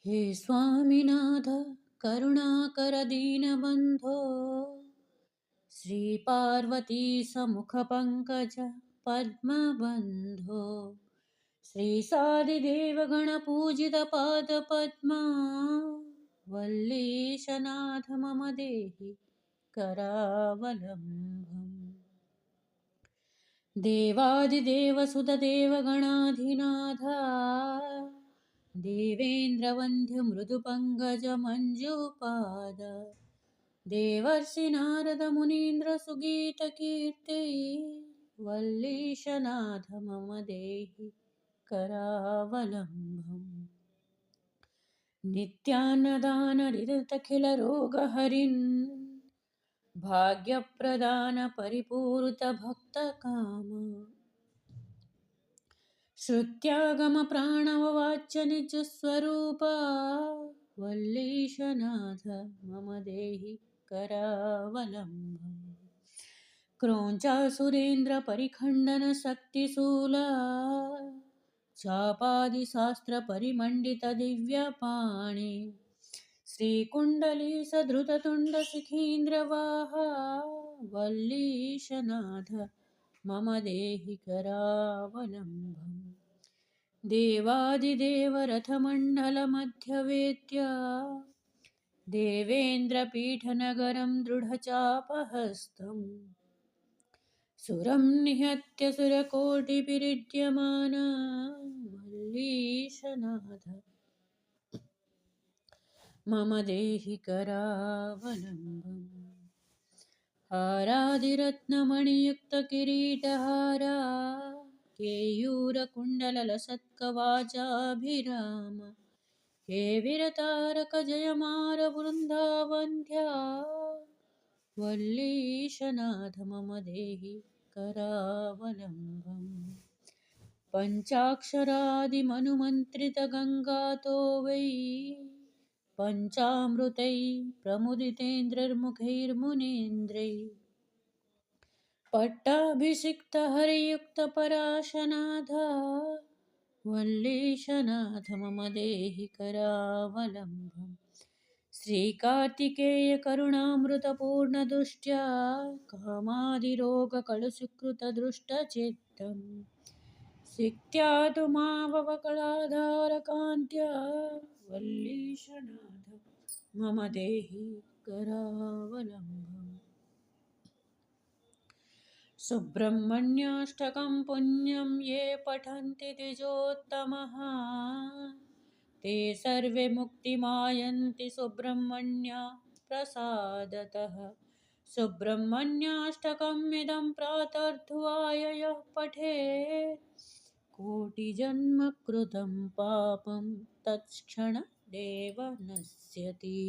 हे स्वामीनाथ करुणाकर दीनबन्धो श्रीपार्वती समुखपङ्कज पद्मबन्धो श्रीसादिदेवगणपूजितपादपद्मा वल्लीशनाथ मम देहि करावलम्बम्। देवादिदेवसुतदेवगणाधिनाथा देवेन्द्रवन्द्यमृदुपङ्कजमञ्जुपाद देवर्षि नारदमुनीन्द्रसुगीतकीर्ति वल्लीशनाथ मम देहि करावलम्बम्। नित्यान्नदाननिरतखिलरोगहरिन् भाग्यप्रदान परिपूरितभक्तकाम श्रुत्यागमप्राणववाच्य निजस्वरूपा वल्लीशनाथ मम देहि करावलम्बम्। क्रौञ्चासुरेन्द्रपरिखण्डनशक्तिशूला चापादिशास्त्रपरिमण्डितदिव्यपाणि श्रीकुण्डलीसधृततुण्डशिखीन्द्रवाहा वल्लीशनाथ मम देहि करावलम्बम्। देवादिदेवरथमण्डलमध्यवेद्या देवेन्द्रपीठनगरं दृढचापहस्तम् सुरं निहत्य सुरकोटिभिरीड्यमाना वल्लीशनाथ मम देहि करावलम्बम्। हारादिरत्नमणियुक्तकिरीटहारा केयूरकुण्डललसत्कवाचाभिराम हे विरतारकजयमारवृन्दावन्ध्या वल्लीशनाथ मम देहि करावलम्बम्। पञ्चाक्षरादिमनुमन्त्रितगङ्गातो वै पञ्चामृतैः प्रमुदितेन्द्रैर्मुखैर्मुनीन्द्रैः पट्टाभिषिक्तहरियुक्तपराशनाथ वल्लीशनाथ मम देहि करावलम्बम्। श्रीकार्तिकेयकरुणामृतपूर्णदृष्ट्या कामादिरोगकलुषीकृतदृष्टचित्तम् सिक्त्या तु मावकलाधारकान्त्या वल्लीशनाथ मम देहि करावलम्बम्। सुब्रह्मण्याष्टकं पुण्यं ये पठन्ति द्विजोत्तमः ते सर्वे मुक्तिमायन्ति सुब्रह्मण्य प्रसादतः। सुब्रह्मण्याष्टकमिदं प्रातर्ध्वाय यः पठेत् कोटिजन्मकृतं पापं तत्क्षणदेव नश्यति।